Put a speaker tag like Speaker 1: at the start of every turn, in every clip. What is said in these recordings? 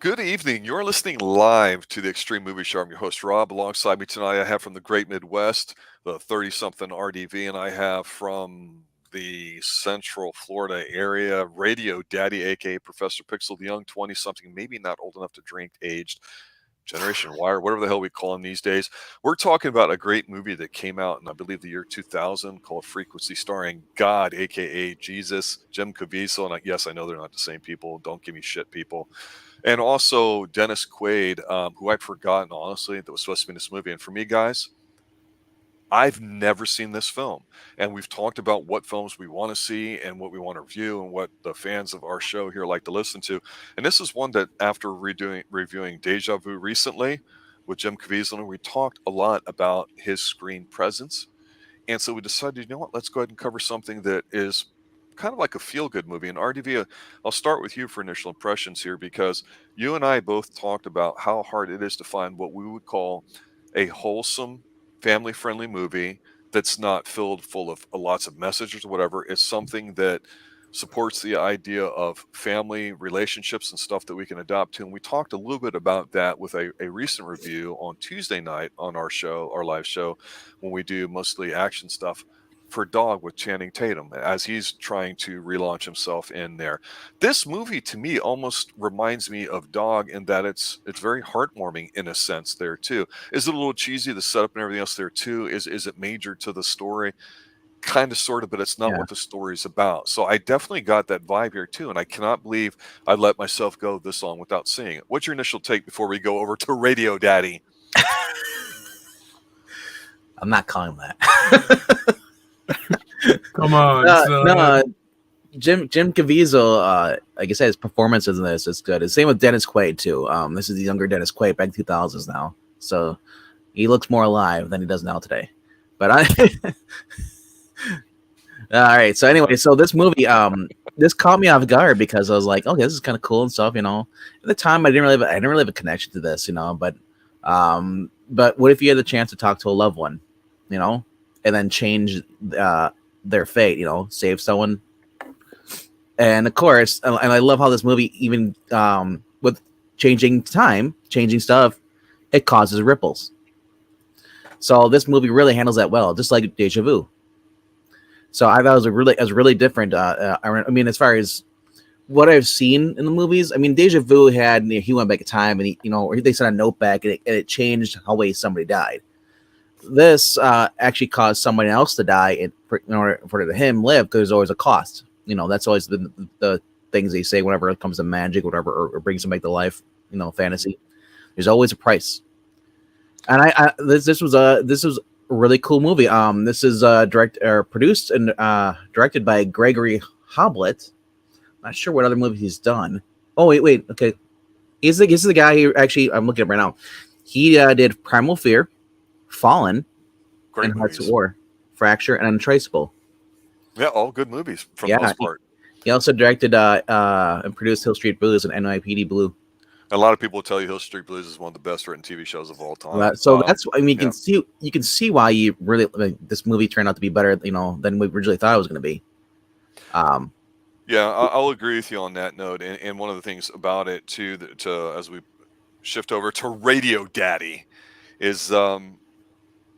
Speaker 1: Good evening. You're listening live to the Xtreme Movie Show. I'm your host, Rob. Alongside me tonight, I have from the Great Midwest, the 30-something RDV, and I have from the Central Florida area, Radio Daddy, aka Professor Pixel, the young 20-something, maybe not old enough to drink, aged Generation Y, or whatever the hell we call him these days. We're talking about a great movie that came out in, I believe, the year 2000 called Frequency, starring God, aka Jesus, Jim Caviezel. And yes, I know they're not the same people. Don't give me shit, people. And also Dennis Quaid, who I'd forgotten, honestly, that was supposed to be in this movie. And for me, guys, I've never seen this film. And we've talked about what films we want to see and what we want to review and what the fans of our show here like to listen to. And this is one that, after reviewing Deja Vu recently with Jim Caviezel, we talked a lot about his screen presence. And so we decided, you know what, let's go ahead and cover something that is kind of like a feel-good movie. And RDV, I'll start with you for initial impressions here, because you and I both talked about how hard it is to find what we would call a wholesome, family-friendly movie that's not filled full of lots of messages or whatever. It's something that supports the idea of family relationships and stuff that we can adopt to. And we talked a little bit about that with a recent review on Tuesday night on our show, our live show, when we do mostly action stuff, for Dog with Channing Tatum, as he's trying to relaunch himself in there. This movie, to me, almost reminds me of Dog in that it's very heartwarming in a sense there too. Is it a little cheesy, the setup and everything else there too? Is it major to the story? Kind of, sort of, but it's not
Speaker 2: Yeah.
Speaker 1: what the story's about. So I definitely got that vibe here too, and I cannot believe I let myself go this long without seeing it. What's your initial take before we go over to Radio Daddy?
Speaker 2: I'm not calling that.
Speaker 3: Come on, son.
Speaker 2: No, Jim Caviezel, like I said, his performance in this is good. Same with Dennis Quaid too. This is the younger Dennis Quaid, back 2000s now, so he looks more alive than he does now today. But all right. So anyway, so this movie, this caught me off guard because I was like, okay, this is kind of cool and stuff, At the time, I didn't really have a connection to this, But what if you had the chance to talk to a loved one, and then change their fate, save someone? And of course, and I love how this movie, even with changing time, changing stuff, it causes ripples. So this movie really handles that well, just like Deja Vu. So I thought it was really different. I mean, as far as what I've seen in the movies, I mean, Deja Vu had, he went back in time and or they sent a note back and it changed how way somebody died. This actually caused somebody else to die in order for him live, because there's always a cost. That's always been the things they say whenever it comes to magic, whatever, or brings them back to life. Fantasy. There's always a price. And this was a really cool movie. This is produced and directed by Gregory Hoblet. Not sure what other movies he's done. Oh wait, okay. This is the guy who actually, I'm looking at right now. He did Primal Fear, Fallen,
Speaker 1: Great
Speaker 2: and Hearts
Speaker 1: movies.
Speaker 2: of War, Fracture, and Untraceable.
Speaker 1: Yeah, all good movies for the most part.
Speaker 2: He also directed and produced Hill Street Blues and NYPD Blue.
Speaker 1: A lot of people will tell you Hill Street Blues is one of the best written TV shows of all time.
Speaker 2: So that's, I mean, you can see why you really, this movie turned out to be better, than we originally thought it was going to be.
Speaker 1: Yeah, I'll agree with you on that note. And one of the things about it too, that as we shift over to Radio Daddy, is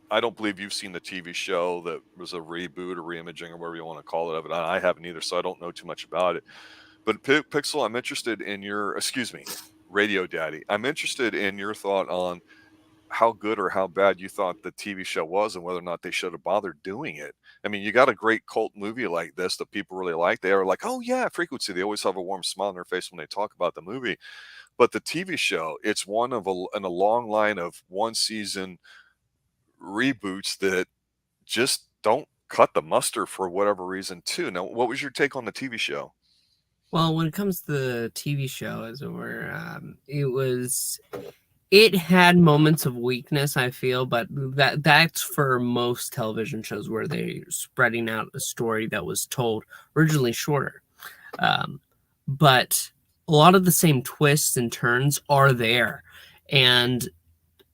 Speaker 1: I don't believe you've seen the TV show that was a reboot or reimaging or whatever you want to call it of it. I haven't either, so I don't know too much about it. But Pixel, I'm interested in Radio Daddy, I'm interested in your thought on how good or how bad you thought the TV show was and whether or not they should have bothered doing it. I mean, you got a great cult movie like this that people really like. They are like, oh yeah, Frequency. They always have a warm smile on their face when they talk about the movie. But the TV show, it's one in a long line of one season reboots that just don't cut the mustard for whatever reason too. Now, what was your take on the TV show?
Speaker 3: Well, when it comes to the TV show, as it were, it had moments of weakness, I feel, but that's for most television shows where they're spreading out a story that was told originally shorter. But a lot of the same twists and turns are there. And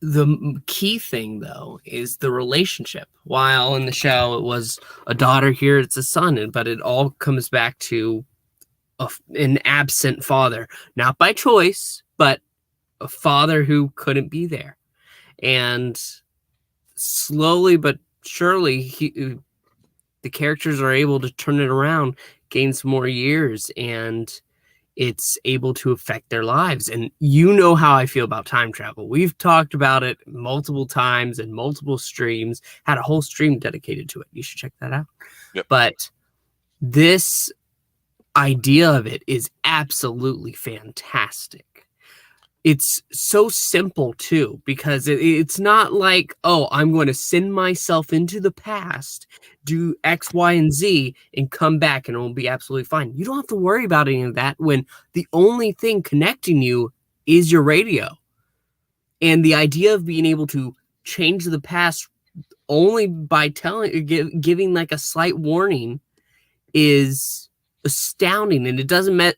Speaker 3: the key thing, though, is the relationship. While in the show it was a daughter, here it's a son, but it all comes back to an absent father, not by choice, but a father who couldn't be there. And slowly but surely, the characters are able to turn it around, gain some more years, and it's able to affect their lives. And you know how I feel about time travel. We've talked about it multiple times and multiple streams, had a whole stream dedicated to it. You should check that out.
Speaker 1: Yep.
Speaker 3: But this idea of it is absolutely fantastic. It's so simple too, because it's not like, oh, I'm going to send myself into the past, do X, Y, and Z, and come back and it'll be absolutely fine. You don't have to worry about any of that when the only thing connecting you is your radio. And the idea of being able to change the past only by giving like a slight warning is astounding. And it does mess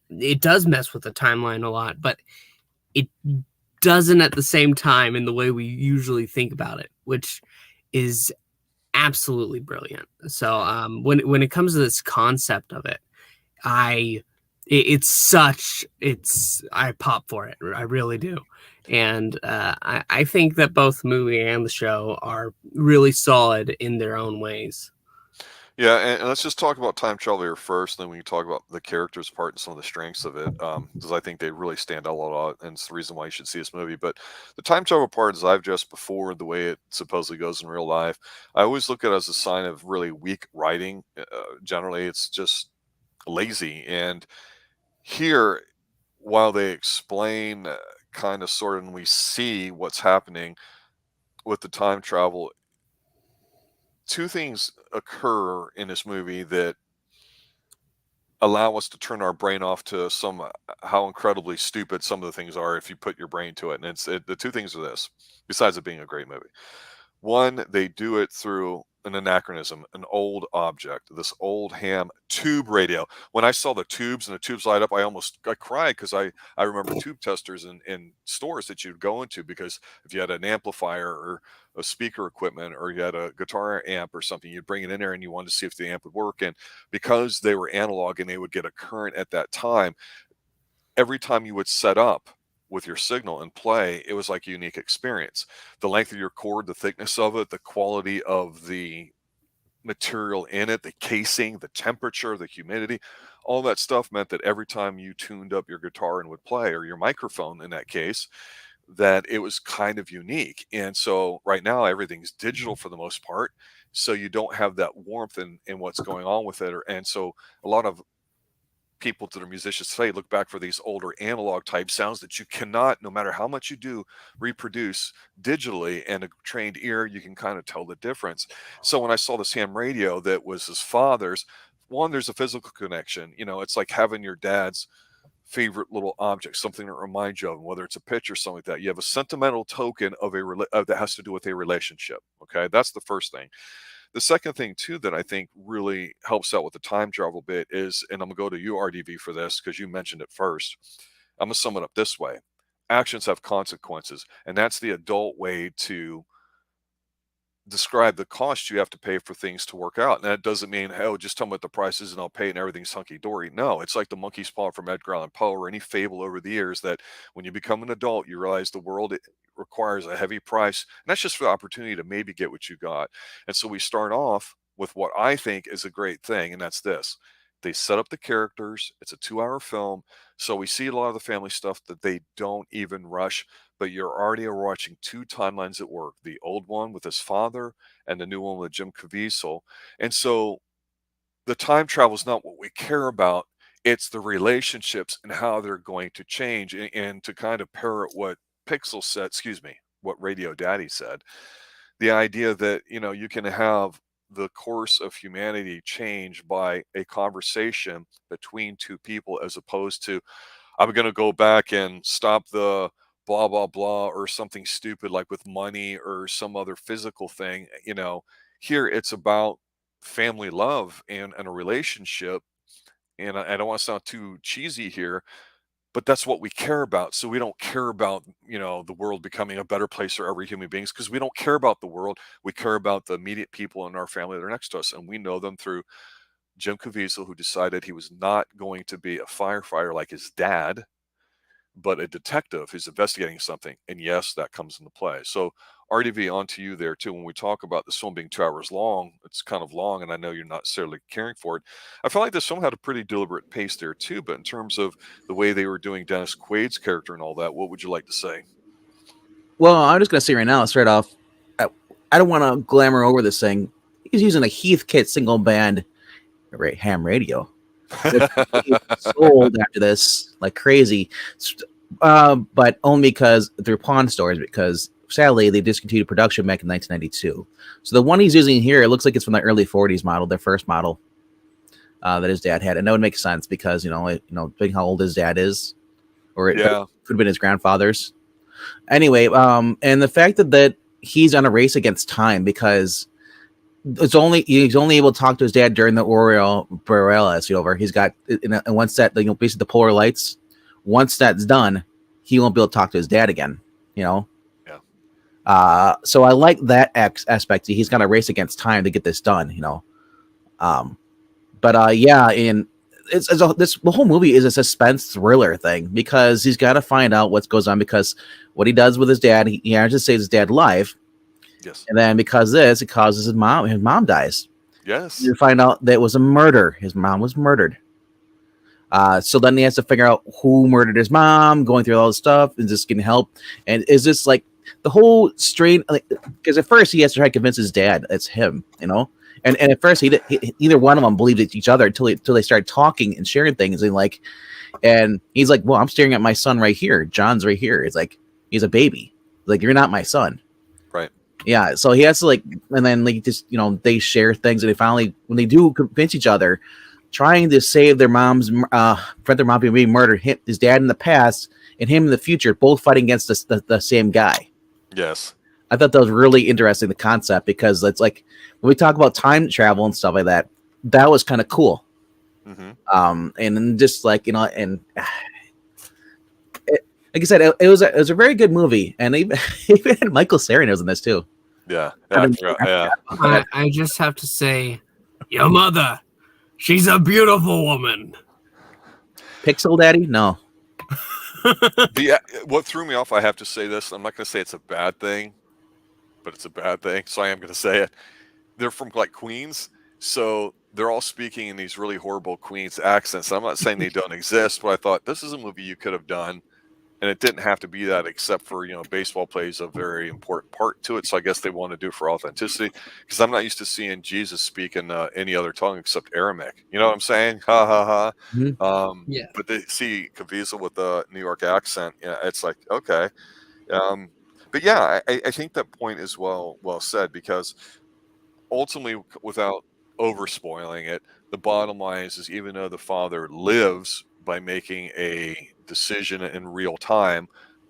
Speaker 3: with the timeline a lot, but it doesn't at the same time in the way we usually think about it, which is absolutely brilliant. So when it comes to this concept of it, I pop for it. I really do. And I think that both the movie and the show are really solid in their own ways.
Speaker 1: Yeah, and let's just talk about time travel here first, then we can talk about the characters part and some of the strengths of it, because I think they really stand out a lot, and it's the reason why you should see this movie. But the time travel part, as I've addressed before, the way it supposedly goes in real life, I always look at it as a sign of really weak writing. Generally, it's just lazy. And here, while they explain kind of sort of, and we see what's happening with the time travel, two things occur in this movie that allow us to turn our brain off to how incredibly stupid some of the things are if you put your brain to it. And the two things are this, besides it being a great movie. One, they do it through an anachronism, an old object, this old ham tube radio. When I saw the tubes and the tubes light up, I cried because I remember tube testers in stores that you'd go into, because if you had an amplifier or a speaker equipment, or you had a guitar amp or something, you'd bring it in there and you wanted to see if the amp would work. And because they were analog and they would get a current at that time, every time you would set up with your signal and play, it was like a unique experience. The length of your cord, the thickness of it, the quality of the material in it, the casing, the temperature, the humidity, all that stuff meant that every time you tuned up your guitar and would play, or your microphone in that case, that it was kind of unique. And so right now everything's digital for the most part, so you don't have that warmth in what's going on with it. And so a lot of people that are musicians today look back for these older analog type sounds that you cannot, no matter how much you do, reproduce digitally. And a trained ear, you can kind of tell the difference. So when I saw this ham radio that was his father's, one, there's a physical connection. It's like having your dad's favorite little object, something that reminds you of him, whether it's a picture or something like that. You have a sentimental token of that has to do with a relationship. Okay, that's the first thing. The second thing too that I think really helps out with the time travel bit is, and I'm gonna go to you, RDV, for this because you mentioned it first. I'm gonna sum it up this way: actions have consequences, and that's the adult way to describe the cost you have to pay for things to work out. And that doesn't mean, hey, oh, just tell me what the price is and I'll pay and everything's hunky dory. No, it's like the monkey's paw from Edgar Allan Poe, or any fable over the years, that when you become an adult, you realize the world requires a heavy price. And that's just for the opportunity to maybe get what you got. And so we start off with what I think is a great thing, and that's this. They set up the characters. It's a 2-hour film. So we see a lot of the family stuff that they don't even rush, but you're already watching two timelines at work: the old one with his father and the new one with Jim Caviezel. And so the time travel is not what we care about. It's the relationships and how they're going to change. And to kind of parrot what Pixel said, excuse me, what Radio Daddy said, the idea that, you can have the course of humanity change by a conversation between two people, as opposed to, I'm going to go back and stop the blah, blah, blah, or something stupid like with money or some other physical thing. Here it's about family love and a relationship. And I don't want to sound too cheesy here, but that's what we care about. So we don't care about, the world becoming a better place for every human beings, because we don't care about the world. We care about the immediate people in our family that are next to us. And we know them through Jim Caviezel, who decided he was not going to be a firefighter like his dad, but a detective who's investigating something. And yes, that comes into play. So RDV, on to you there too. When we talk about this film being 2 hours long, it's kind of long, and I know you're not necessarily caring for it. I felt like this film had a pretty deliberate pace there too, but in terms of the way they were doing Dennis Quaid's character and all that, what would you like to say?
Speaker 2: Well, I'm just gonna say right now, straight off, I don't want to glamour over this thing. He's using a Heathkit single band ham radio. Sold after this like crazy, but only because they're Pawn Stores, because sadly they discontinued production back in 1992. So the one he's using here, it looks like it's from the early 40s model, their first model that his dad had, and that would make sense because thinking how old his dad is, or it could have been his grandfather's. Anyway, and the fact that he's on a race against time, because he's only able to talk to his dad during the Aurora Borealis. He's got, and once that, basically the polar lights, once that's done, he won't be able to talk to his dad again. So I like that aspect. He's got to race against time to get this done. And the whole movie is a suspense thriller thing, because he's got to find out what goes on, because what he does with his dad, he manages to save his dad alive.
Speaker 1: Yes.
Speaker 2: And then because this, it causes his mom dies.
Speaker 1: Yes.
Speaker 2: You find out that it was a murder. His mom was murdered. So then he has to figure out who murdered his mom, going through all this stuff, and just getting help. And is this like the whole strain? Because at first he has to try to convince his dad it's him, And at first neither one of them believed each other until they started talking and sharing things. And he's like, well, I'm staring at my son right here. John's right here. It's like, he's a baby. Like, you're not my son.
Speaker 1: Right.
Speaker 2: Yeah. So he has to and then they share things, and they finally, when they do convince each other, trying to save their mom's, prevent their mom from being murdered, his dad in the past and him in the future, both fighting against the same guy.
Speaker 1: Yes.
Speaker 2: I thought that was really interesting, the concept, because it's like, when we talk about time travel and stuff like that, that was kind of cool.
Speaker 1: Mm-hmm.
Speaker 2: And just and like I said, it was a very good movie, and even had Michael Cera was in this too.
Speaker 1: Yeah.
Speaker 3: I just have to say, your mother, she's a beautiful woman.
Speaker 2: Pixel Daddy? No.
Speaker 1: What threw me off, I have to say this, I'm not going to say it's a bad thing, but it's a bad thing, so I am going to say it. They're from Queens, so they're all speaking in these really horrible Queens accents. I'm not saying they don't exist, but I thought this is a movie you could have done, and it didn't have to be that, except for, baseball plays a very important part to it. So I guess they want to do it for authenticity, because I'm not used to seeing Jesus speak in any other tongue except Aramaic. You know what I'm saying? Ha ha ha.
Speaker 2: Mm-hmm.
Speaker 3: Yeah.
Speaker 1: But they see Caviezel with the New York accent. Yeah, it's like, okay. But yeah, I think that point is well said, because ultimately, without over spoiling it, the bottom line is even though the father lives by making a decision in real time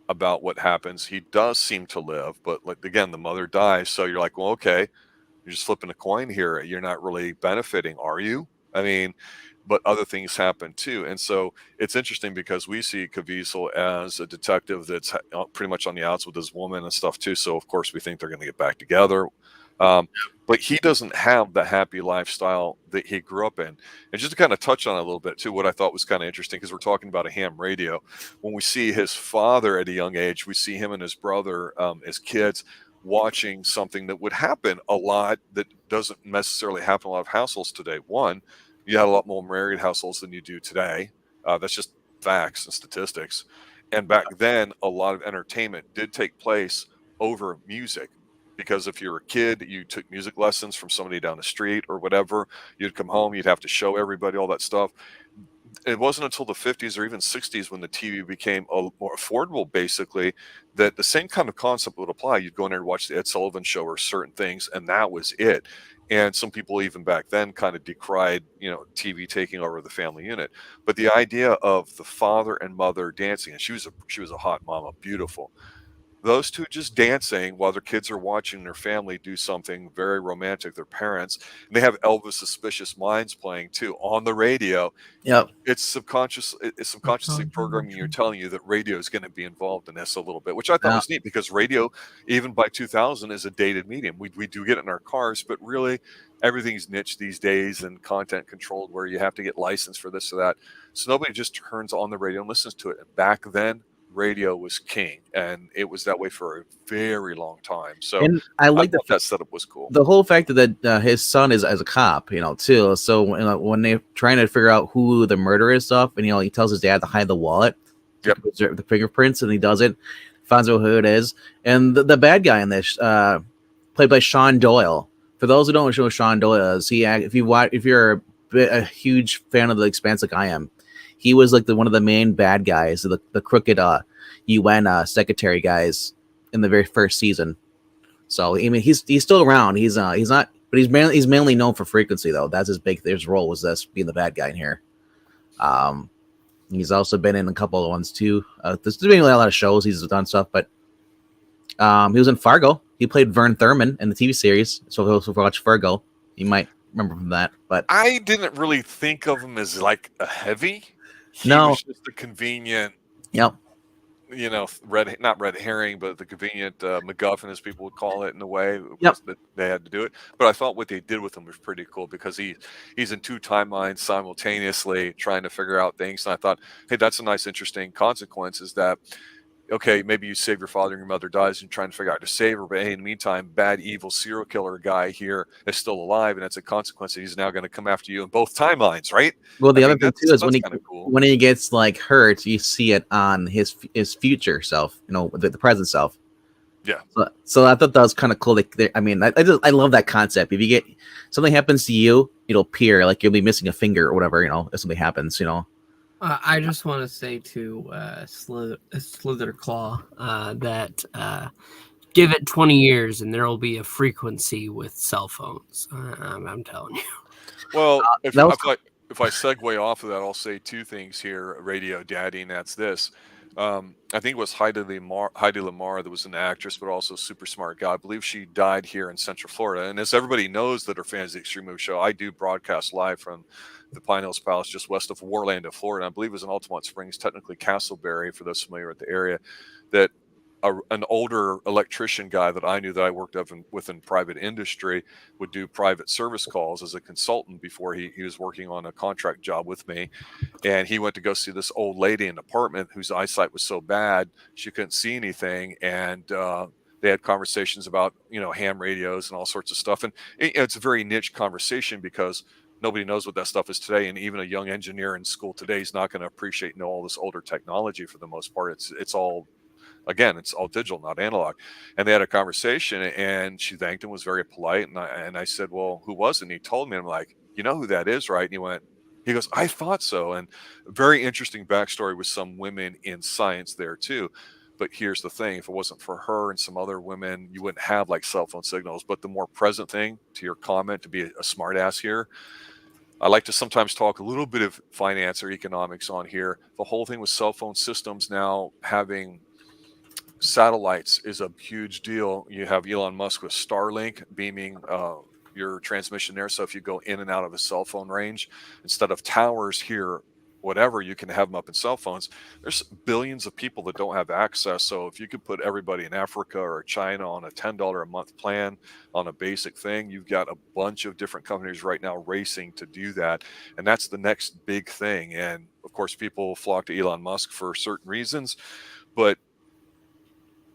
Speaker 1: about what happens, he does seem to live. But again, the mother dies, so you're like, well, okay, you're just flipping a coin here. You're not really benefiting, are you? I mean, but other things happen too. And so it's interesting, because we see Caviezel as a detective that's pretty much on the outs with his woman and stuff too. So of course we think they're going to get back together. But he doesn't have the happy lifestyle that he grew up in. And just to kind of touch on it a little bit too, what I thought was kind of interesting, because we're talking about a ham radio. When we see his father at a young age, we see him and his brother as kids watching something that would happen a lot that doesn't necessarily happen in a lot of households today. One, you had a lot more married households than you do today. That's just facts and statistics. And back then, a lot of entertainment did take place over music, because if you're a kid, you took music lessons from somebody down the street or whatever. You'd come home, you'd have to show everybody all that stuff. It wasn't until the 50s or even 60s, when the TV became more affordable, basically, that the same kind of concept would apply. You'd go in there and watch the Ed Sullivan Show or certain things, and that was it. And some people even back then kind of decried, TV taking over the family unit. But the idea of the father and mother dancing, and she was a hot mama, beautiful. Those two just dancing while their kids are watching their family do something very romantic, their parents. And they have Elvis Suspicious Minds playing too on the radio.
Speaker 2: Yep.
Speaker 1: It's subconsciously programming you, telling you that radio is going to be involved in this a little bit, which I thought was neat, because radio, even by 2000, is a dated medium. We do get it in our cars, but really everything's niche these days and content controlled, where you have to get licensed for this or that. So nobody just turns on the radio and listens to it. And back then, radio was king, and it was that way for a very long time. So
Speaker 2: And I
Speaker 1: I
Speaker 2: like
Speaker 1: thought that setup was cool.
Speaker 2: the whole fact that his son is as a cop, too. So when they're trying to figure out who the murderer is, stuff, and he tells his dad to hide the wallet,
Speaker 1: Yep.
Speaker 2: preserve the fingerprints, and he does it, finds out who it is, and the bad guy in this, played by Sean Doyle. For those who don't know who Sean Doyle is, if you're a huge fan of The Expanse like I am, he was like one of the main bad guys, the crooked UN secretary guys in the very first season. So I mean, he's still around. He's not, but he's mainly known for Frequency though. That's his role was this being the bad guy in here. He's also been in a couple of ones too. There's been a lot of shows he's done stuff, but he was in Fargo. He played Vern Thurman in the TV series. So if you watch Fargo, you might remember from that. But
Speaker 1: I didn't really think of him as like a heavy. He
Speaker 2: No.
Speaker 1: was just a convenient,
Speaker 2: yep,
Speaker 1: not red herring, but the convenient MacGuffin, as people would call it, in a way.
Speaker 2: Yep.
Speaker 1: That they had to do it. But I thought what they did with him was pretty cool because he's in two timelines simultaneously trying to figure out things. And I thought, hey, that's a nice, interesting consequence. Is that okay? Maybe you save your father and your mother dies, and you're trying to figure out how to save her. But hey, in the meantime, bad, evil serial killer guy here is still alive, and that's a consequence that he's now going to come after you in both timelines, right?
Speaker 2: Well, the
Speaker 1: I
Speaker 2: other
Speaker 1: mean,
Speaker 2: thing
Speaker 1: that's-
Speaker 2: too is
Speaker 1: that's kinda cool.
Speaker 2: when he gets like hurt, you see it on his future self, the present self.
Speaker 1: Yeah.
Speaker 2: So I thought that was kind of cool. I love that concept. If you get something happens to you, it'll appear like you'll be missing a finger or whatever. If something happens,
Speaker 3: I just want to say to Slither Claw that give it 20 years and there will be a frequency with cell phones. I'm telling you.
Speaker 1: Well, if
Speaker 2: that was
Speaker 1: I segue off of that, I'll say two things here, Radio Daddy, and that's this. I think it was Heidi Lamar that was an actress, but also a super smart guy. I believe she died here in Central Florida. And as everybody knows that are fans of the Xtreme Movie Show, I do broadcast live from the Pine Hills Palace just west of Orlando, Florida. I believe it was in Altamont Springs, technically Castleberry, for those familiar with the area, that an older electrician guy that I knew that I worked within private industry would do private service calls as a consultant before he was working on a contract job with me. And he went to go see this old lady in an apartment whose eyesight was so bad she couldn't see anything. And they had conversations about, ham radios and all sorts of stuff. And it's a very niche conversation because nobody knows what that stuff is today. And even a young engineer in school today is not going to appreciate all this older technology for the most part. It's all digital, not analog. And they had a conversation, and she thanked him, was very polite. And I said, well, who was it? And he told me, I'm like, you know who that is, right? And he goes, I thought so. And very interesting backstory with some women in science there too. But here's the thing, if it wasn't for her and some other women, you wouldn't have like cell phone signals. But the more present thing to your comment, to be a smart ass here, I like to sometimes talk a little bit of finance or economics on here. The whole thing with cell phone systems now having satellites is a huge deal. You have Elon Musk with Starlink beaming your transmission there. So if you go in and out of a cell phone range, instead of towers here, whatever, you can have them up in cell phones. There's billions of people that don't have access. So if you could put everybody in Africa or China on a $10 a month plan on a basic thing, you've got a bunch of different companies right now racing to do that. And that's the next big thing. And of course, people flock to Elon Musk for certain reasons, but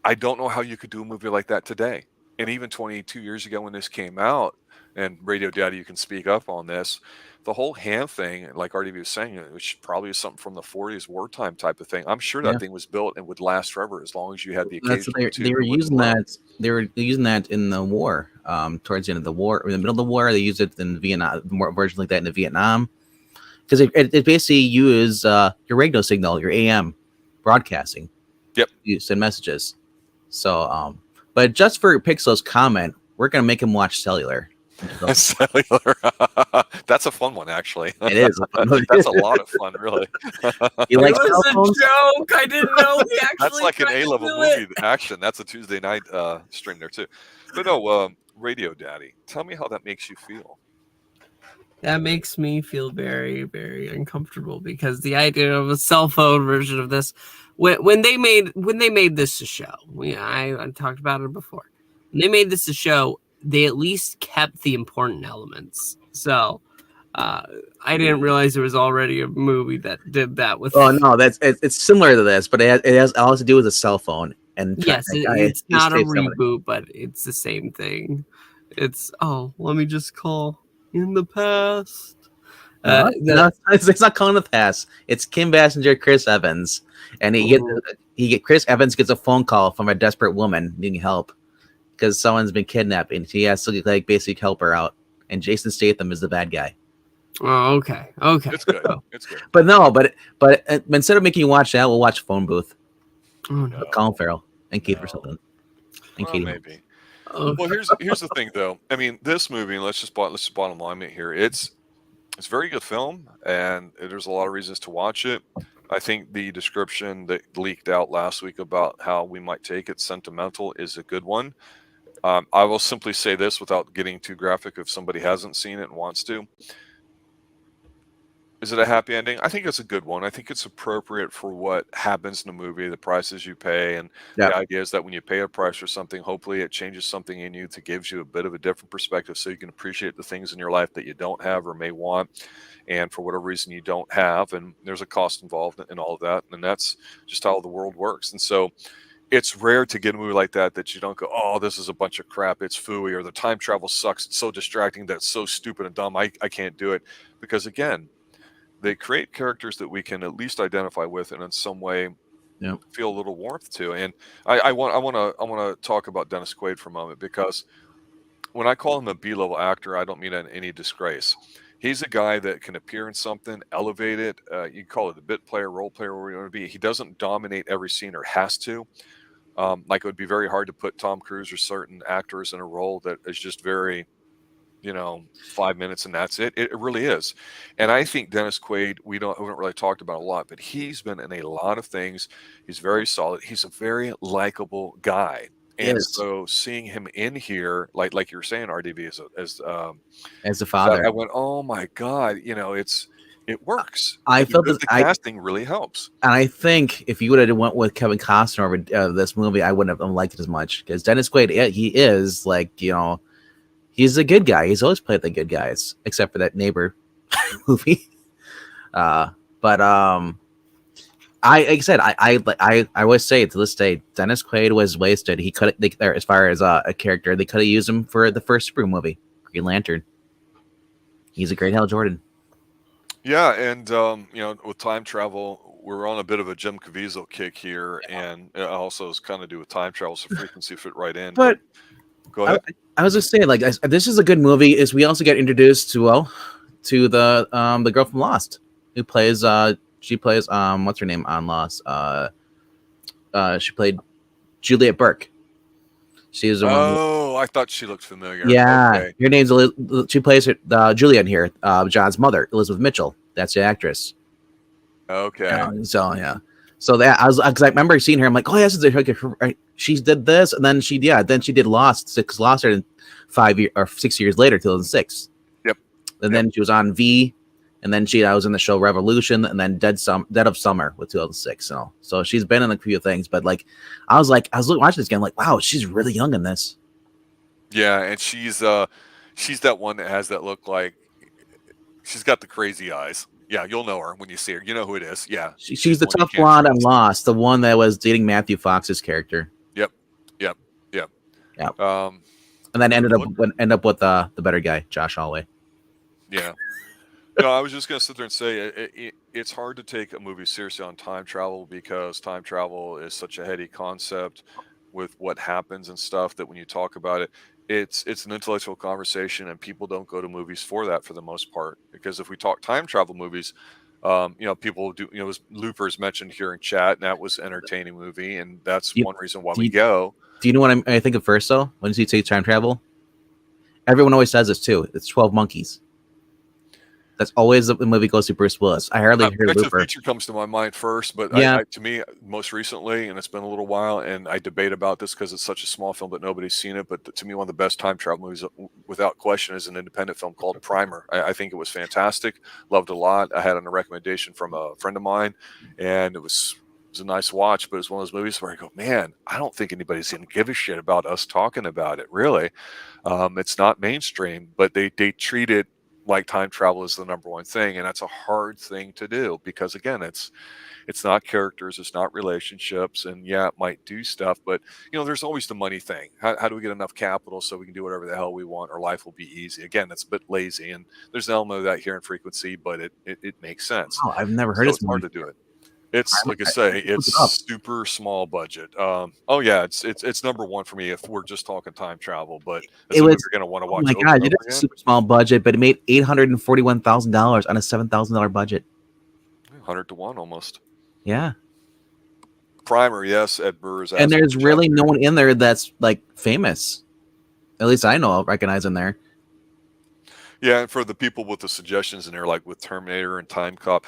Speaker 1: I don't know how you could do a movie like that today. And even 22 years ago when this came out, and Radio Daddy, you can speak up on this, the whole ham thing, like RDV was saying, which probably is something from the 40s wartime type of thing. I'm sure that thing was built and would last forever as long as you had the occasion.
Speaker 2: They were using that. They were using that in the war. Towards the end of the war, in the middle of the war, they used it in Vietnam. More versions like that in the Vietnam, because it basically uses your radio signal, your AM broadcasting.
Speaker 1: Yep.
Speaker 2: You send messages. So, but just for Pixel's comment, we're gonna make him watch Cellular.
Speaker 1: Cellular. That's a fun one, actually.
Speaker 2: It is.
Speaker 1: That's a lot of fun, really.
Speaker 2: You like
Speaker 3: it
Speaker 2: cell phones?
Speaker 3: was a joke. I didn't know he actually.
Speaker 1: That's like an
Speaker 3: tried to
Speaker 1: A-level
Speaker 3: do
Speaker 1: movie
Speaker 3: it.
Speaker 1: action. That's a Tuesday night stream there too. But no, Radio Daddy, tell me how that makes you feel.
Speaker 3: That makes me feel very, very uncomfortable because the idea of a cell phone version of this, when they made this a show, I talked about it before. When they made this a show, they at least kept the important elements. So I didn't realize there was already a movie that did that with.
Speaker 2: Oh no, it's similar to this, but it has all to do with a cell phone and
Speaker 3: Yes, it's
Speaker 2: you
Speaker 3: not a
Speaker 2: save somebody.
Speaker 3: reboot, but it's the same thing. It's let me just call in the past.
Speaker 2: No, it's not calling the pass. It's Kim Basinger, Chris Evans, and Chris Evans gets a phone call from a desperate woman needing help because someone's been kidnapped, and he has to like basically help her out. And Jason Statham is the bad guy.
Speaker 3: Oh, okay.
Speaker 1: It's good. It's good.
Speaker 2: But no, but instead of making you watch that, we'll watch Phone Booth.
Speaker 3: Oh no.
Speaker 2: Colin Farrell and Kate or something. And
Speaker 1: Well,
Speaker 2: Katie.
Speaker 1: maybe.
Speaker 3: Oh.
Speaker 1: Well, here's the thing, though. I mean, this movie. Let's just bottom line it here. It's a very good film, and there's a lot of reasons to watch it. I think the description that leaked out last week about how we might take it, sentimental, is a good one. I will simply say this without getting too graphic if somebody hasn't seen it and wants to. Is it a happy ending? I think it's a good one. I think it's appropriate for what happens in the movie, the prices you pay, and the idea is that when you pay a price for something, hopefully it changes something in you to gives you a bit of a different perspective so you can appreciate the things in your life that you don't have or may want, and for whatever reason you don't have, and there's a cost involved in all of that, and that's just how the world works. And so it's rare to get a movie like that you don't go, oh, this is a bunch of crap, it's phooey, or the time travel sucks, it's so distracting, that's so stupid and dumb, I can't do it. Because again, they create characters that we can at least identify with and in some way feel a little warmth to. And I want to talk about Dennis Quaid for a moment, because when I call him a B-level actor, I don't mean it in any disgrace. He's a guy that can appear in something, elevate it. You call it a bit player, role player, where you want to be. He doesn't dominate every scene or has to. Like it would be very hard to put Tom Cruise or certain actors in a role that is just very, 5 minutes and that's it. It really is. And I think Dennis Quaid, we haven't really talked about a lot, but he's been in a lot of things. He's very solid. He's a very likable guy. And so seeing him in here, like you were saying, RDV
Speaker 2: as the father,
Speaker 1: I went, oh my God, it works.
Speaker 2: I felt
Speaker 1: the casting really helps.
Speaker 2: And I think if you would have went with Kevin Costner over this movie, I wouldn't have liked it as much, because Dennis Quaid, he is like, he's a good guy. He's always played the good guys, except for that Neighbor movie. Like I said, I always say to this day, Dennis Quaid was wasted. He could, as far as a character, they could have used him for the first Super movie, Green Lantern. He's a great Hal Jordan.
Speaker 1: Yeah, and with time travel, we're on a bit of a Jim Caviezel kick here, and it also has kind of do with time travel, so frequency fit right in.
Speaker 2: But
Speaker 1: go ahead.
Speaker 2: I was just saying, like, this is a good movie. Is we also get introduced to the girl from Lost, who plays she plays what's her name on Lost? She played Juliet Burke. She was the one.
Speaker 1: Oh, I thought she looked familiar.
Speaker 2: Yeah,
Speaker 1: okay.
Speaker 2: Her name's she plays Juliet here, John's mother, Elizabeth Mitchell. That's the actress.
Speaker 1: Okay.
Speaker 2: So that because I remember seeing her. I'm like, oh yes, she did this, and then she did Lost. Lost in 5 years or 6 years later, 2006.
Speaker 1: Yep.
Speaker 2: And then she was on V, and then I was in the show Revolution, and then Dead of Summer with 2006. So she's been in a few things, but like I was watching this game, like, wow, she's really young in this.
Speaker 1: Yeah, and she's that one that has that look, like she's got the crazy eyes. Yeah, you'll know her when you see her. You know who it is. Yeah,
Speaker 2: she's the tough blonde on Lost, the one that was dating Matthew Fox's character.
Speaker 1: Yep.
Speaker 2: And then end up with the better guy, Josh Holloway.
Speaker 1: Yeah. No, I was just gonna sit there and say it's hard to take a movie seriously on time travel, because time travel is such a heady concept with what happens and stuff, that when you talk about it, it's an intellectual conversation, and people don't go to movies for that for the most part. Because if we talk time travel movies, people do, Loopers mentioned here in chat, and that was an entertaining movie, and that's one reason why we go.
Speaker 2: Do you know what I think of first, though? When you say time travel, everyone always says this too. It's 12 Monkeys. That's always the movie goes to Bruce Willis. I hardly hear
Speaker 1: Back to the
Speaker 2: Looper.
Speaker 1: Future comes to my mind first, but to me, most recently, and it's been a little while, and I debate about this because it's such a small film that nobody's seen it, but to me, one of the best time travel movies, without question, is an independent film called Primer. I think it was fantastic. Loved it a lot. I had a recommendation from a friend of mine, and it was a nice watch, but it's one of those movies where I go, man, I don't think anybody's going to give a shit about us talking about it, really. It's not mainstream, but they treat it like time travel is the number one thing, and that's a hard thing to do because again, it's not characters, it's not relationships, and yeah, it might do stuff, but there's always the money thing. How do we get enough capital so we can do whatever the hell we want? Our life will be easy. Again, that's a bit lazy, and there's an element of that here in Frequency, but it makes sense.
Speaker 2: Oh, I've never heard
Speaker 1: So
Speaker 2: this
Speaker 1: it's hard
Speaker 2: movie.
Speaker 1: to do it. It's like I say,
Speaker 2: Look
Speaker 1: it's
Speaker 2: it up.
Speaker 1: super small budget. Oh yeah, it's number one for me if we're just talking time travel. But as
Speaker 2: It
Speaker 1: a movie
Speaker 2: was.
Speaker 1: you're gonna want to
Speaker 2: Oh
Speaker 1: watch
Speaker 2: my
Speaker 1: over
Speaker 2: god!
Speaker 1: and
Speaker 2: It
Speaker 1: over
Speaker 2: is a
Speaker 1: again.
Speaker 2: super small budget, but it made $841,000 on a $7,000 budget.
Speaker 1: 100 to 1 almost.
Speaker 2: Yeah.
Speaker 1: Primer, yes. Ed Burr is.
Speaker 2: And there's really no one in there that's like famous. At least I know, I'll recognize in there.
Speaker 1: Yeah, and for the people with the suggestions in there, like with Terminator and Time Cop,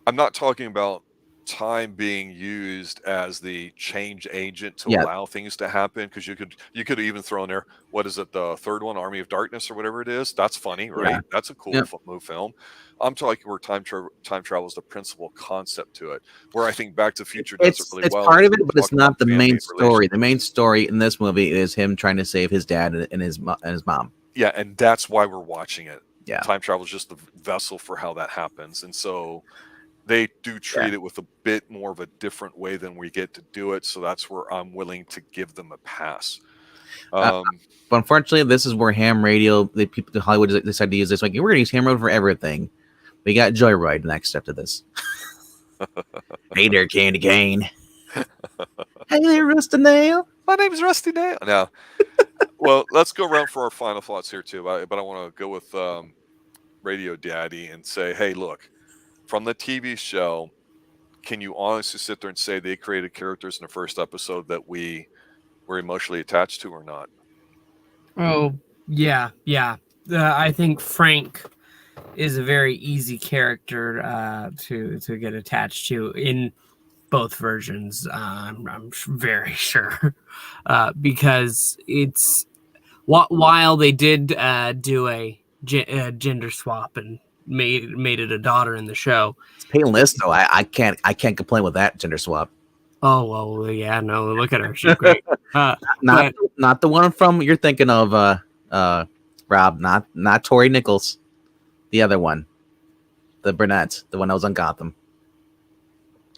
Speaker 1: I'm not talking about time being used as the change agent to
Speaker 2: Yeah.
Speaker 1: allow things to happen, because you could even throw in there, what is it, the third one, Army of Darkness or whatever it is. That's funny, right?
Speaker 2: Yeah.
Speaker 1: That's a cool
Speaker 2: Yep.
Speaker 1: move film. I'm talking where time travel is the principal concept to it, where I think Back to the Future does it really
Speaker 2: It's
Speaker 1: well.
Speaker 2: part
Speaker 1: is
Speaker 2: of it,
Speaker 1: we're
Speaker 2: but it's
Speaker 1: talking
Speaker 2: not
Speaker 1: about
Speaker 2: the main
Speaker 1: family and
Speaker 2: story. The main
Speaker 1: relationships.
Speaker 2: story in this movie is him trying to save his dad and his mom.
Speaker 1: Yeah, and that's why we're watching it.
Speaker 2: Yeah.
Speaker 1: Time travel is just the vessel for how that happens, and so they do treat it with a bit more of a different way than we get to do it. So that's where I'm willing to give them a pass.
Speaker 2: But unfortunately, this is where ham radio, the people in Hollywood decided to use this. Like, we're going to use ham radio for everything. We got Joyride next after this. Hey there, Candy Cane. Hey there, Rusty Nail.
Speaker 1: My name is Rusty Nail. Now, well, let's go around for our final thoughts here too. But I want to go with Radio Daddy and say, hey, look, from the TV show, can you honestly sit there and say they created characters in the first episode that we were emotionally attached to or not?
Speaker 3: Oh, yeah. I think Frank is a very easy character to get attached to in both versions. I'm very sure because it's while they did do a gender swap and made it a daughter in the show.
Speaker 2: It's painless, though. I can't complain with that gender swap.
Speaker 3: Oh well, yeah, no, look at her, she's great.
Speaker 2: Not the one from you're thinking of, Rob. Not Tori Nichols, the other one, the brunette, the one that was on Gotham.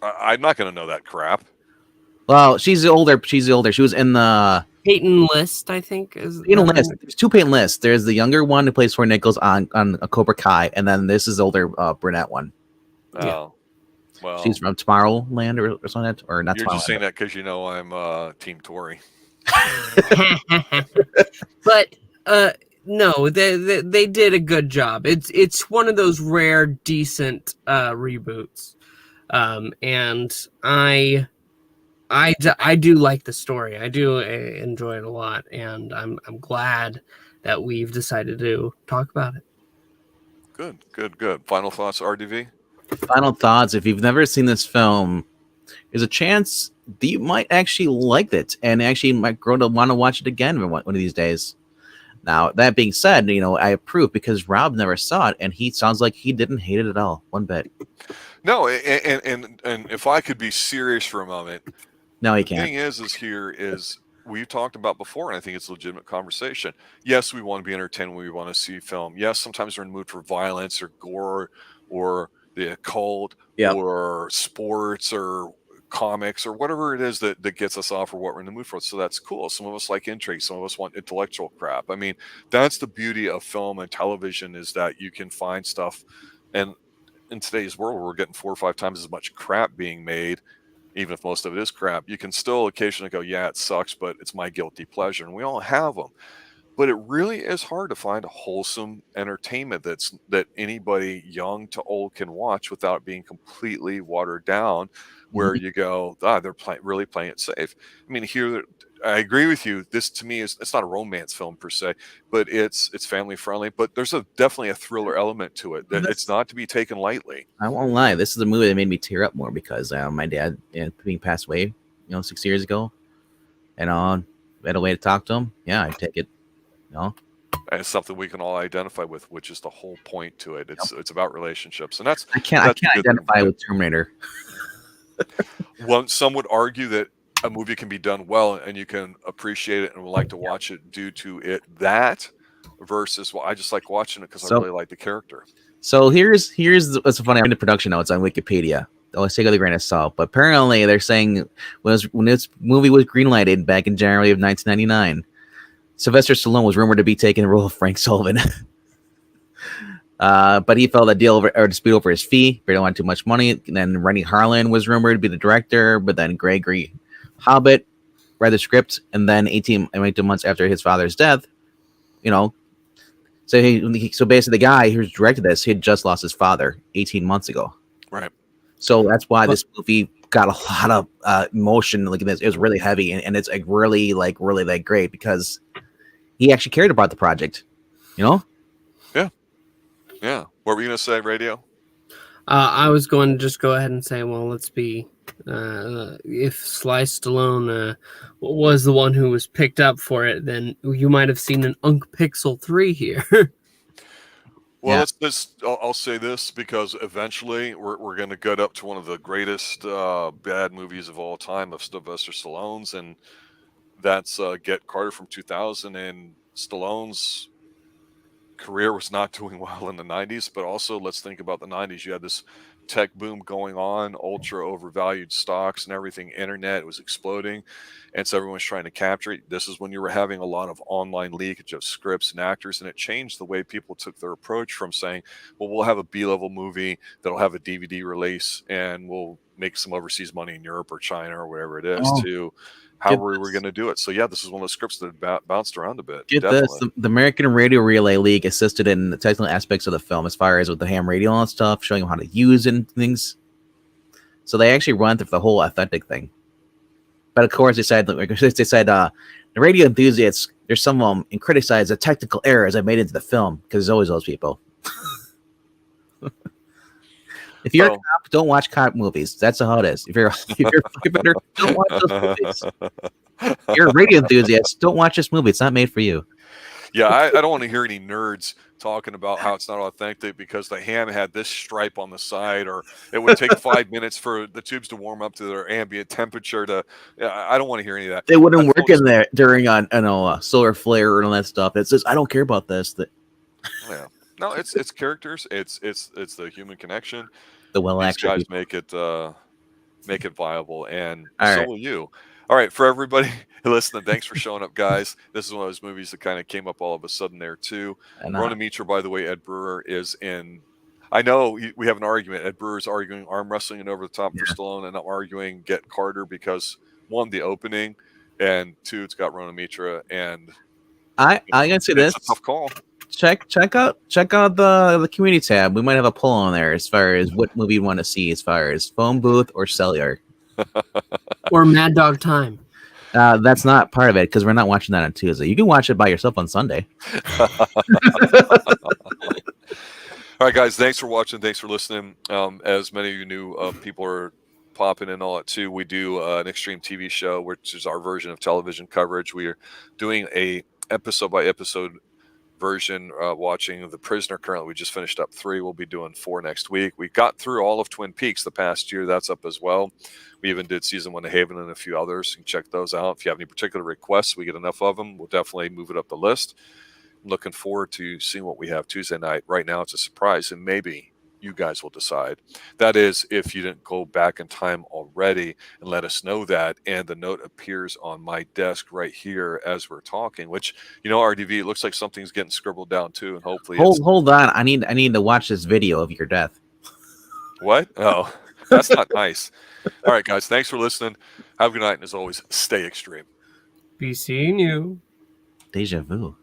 Speaker 1: I'm not going to know that crap.
Speaker 2: Well, she's older. She was in the
Speaker 3: Peyton List, I think.
Speaker 2: Peyton List. There's two Peyton Lists. There's the younger one who plays Tori Nichols on a Cobra Kai, and then this is older brunette one.
Speaker 1: Oh, yeah. Well,
Speaker 2: she's from Tomorrowland or something, or not.
Speaker 1: You're
Speaker 2: Tomorrowland.
Speaker 1: just saying that because I'm Team Tory.
Speaker 3: But no, they did a good job. It's one of those rare, decent reboots, and I do like the story. I do enjoy it a lot, and I'm glad that we've decided to talk about it.
Speaker 1: Good. Final thoughts, RDV?
Speaker 2: Final thoughts. If you've never seen this film, there's a chance that you might actually like it and actually might grow to want to watch it again one of these days. Now, that being said, I approve because Rob never saw it, and he sounds like he didn't hate it at all, one bit.
Speaker 1: No, and if I could be serious for a moment.
Speaker 2: No, he can't.
Speaker 1: The thing is we've talked about before, and I think it's a legitimate conversation. Yes, we want to be entertained when we want to see film. Yes, sometimes we're in the mood for violence or gore or the occult or sports or comics or whatever it is that gets us off or what we're in the mood for. So that's cool. Some of us like intrigue. Some of us want intellectual crap. I mean, that's the beauty of film and television, is that you can find stuff. And in today's world, we're getting 4 or 5 times as much crap being made. Even if most of it is crap, you can still occasionally go, yeah, it sucks, but it's my guilty pleasure. And we all have them. But it really is hard to find a wholesome entertainment that anybody young to old can watch without being completely watered down, where you go, they're really playing it safe. I mean, here, I agree with you. This, to me, it's not a romance film per se, but it's family friendly. But there's definitely a thriller element to it that it's not to be taken lightly.
Speaker 2: I won't lie. This is a movie that made me tear up more because my dad being passed away, 6 years ago, and I had a way to talk to him. Yeah, I take it. And
Speaker 1: it's something we can all identify with, which is the whole point to it. It's about relationships, and that's
Speaker 2: I can't identify with Terminator.
Speaker 1: Well, some would argue that a movie can be done well and you can appreciate it and would like to watch it due to it. That versus, well, I just like watching it because I
Speaker 2: So-
Speaker 1: really like the character.
Speaker 2: So here's what's funny. I'm in the production notes on Wikipedia. Always take it with a grain of salt. But apparently they're saying when this movie was greenlighted back in January of 1999, Sylvester Stallone was rumored to be taking the role of Frank Sullivan. But he felt a deal or dispute over his fee. He didn't want too much money. And then Rennie Harlan was rumored to be the director, but then Gregory Hobbit read the script, and then 18 months after his father's death, so basically the guy who's directed this, he had just lost his father 18 months ago.
Speaker 1: Right.
Speaker 2: So that's why this movie got a lot of emotion. Like this, it was really heavy, and it's like really great because he actually cared about the project.
Speaker 1: Yeah. What were you going to say, Radio?
Speaker 3: I was going to just go ahead and say, well, let's be if Sly Stallone was the one who was picked up for it, then you might have seen an Unk Pixel 3 here.
Speaker 1: Well, I'll say this because eventually we're going to get up to one of the greatest bad movies of all time of Sylvester Stallone's, and that's Get Carter from 2000. And Stallone's career was not doing well in the 90s, but also let's think about the 90s. You had this tech boom going on, ultra overvalued stocks and everything, internet was exploding, and so everyone was trying to capture it. This is when you were having a lot of online leakage of scripts and actors, and it changed the way people took their approach from saying, well, we'll have a B-level movie that'll have a DVD release and we'll make some overseas money in Europe or China or whatever it is, to how we're going to do it. So yeah, this is one of the scripts that bounced around a bit.
Speaker 2: Get this, the American Radio Relay League assisted in the technical aspects of the film as far as with the ham radio and stuff, showing them how to use it and things. So they actually run through the whole authentic thing. But of course, they said the radio enthusiasts, there's some of them, and criticize the technical errors I made into the film, because there's always those people. If you're a cop, don't watch cop movies. That's how it is. If you're a firefighter, don't watch those movies. If you're a radio enthusiast, don't watch this movie. It's not made for you.
Speaker 1: Yeah, I don't want to hear any nerds talking about how it's not authentic because the ham had this stripe on the side, or it would take 5 minutes for the tubes to warm up to their ambient temperature. I don't want to hear any of that.
Speaker 2: They wouldn't work in there during solar flare and all that stuff. It says I don't care about this.
Speaker 1: Yeah. No, it's characters. It's the human connection.
Speaker 2: The
Speaker 1: These guys make it viable, and
Speaker 2: all
Speaker 1: so
Speaker 2: right.
Speaker 1: will you. All right, for everybody listening, thanks for showing up, guys. This is one of those movies that kind of came up all of a sudden there too. Rona Mitra, by the way, Ed Brewer is in. I know we have an argument. Ed Brewer's arguing arm wrestling and over the top for Stallone, and I'm arguing Get Carter because one, the opening, and two, it's got Rona Mitra, and
Speaker 2: I gotta say this.
Speaker 1: It's a tough call.
Speaker 2: Check out the community tab. We might have a poll on there as far as what movie you want to see, as far as phone booth or cellular,
Speaker 3: or Mad Dog Time.
Speaker 2: That's not part of it because we're not watching that on Tuesday. You can watch it by yourself on Sunday.
Speaker 1: All right, guys. Thanks for watching. Thanks for listening. As many of you knew, people are popping in all that too. We do an Xtreme TV show, which is our version of television coverage. We are doing a episode by episode version, watching The Prisoner. Currently, we just finished up 3. We'll be doing 4 next week. We got through all of Twin Peaks the past year. That's up as well. We even did season 1 of Haven and a few others. You can check those out. If you have any particular requests, we get enough of them, we'll definitely move it up the list. I'm looking forward to seeing what we have Tuesday night. Right now, it's a surprise, and maybe you guys will decide. That is, if you didn't go back in time already and let us know that. And the note appears on my desk right here as we're talking, which, RDV, it looks like something's getting scribbled down too. And hopefully
Speaker 2: hold on. I need to watch this video of your death.
Speaker 1: What? Oh, that's not nice. All right, guys. Thanks for listening. Have a good night. And as always, stay extreme.
Speaker 3: Be seeing you.
Speaker 2: Deja vu.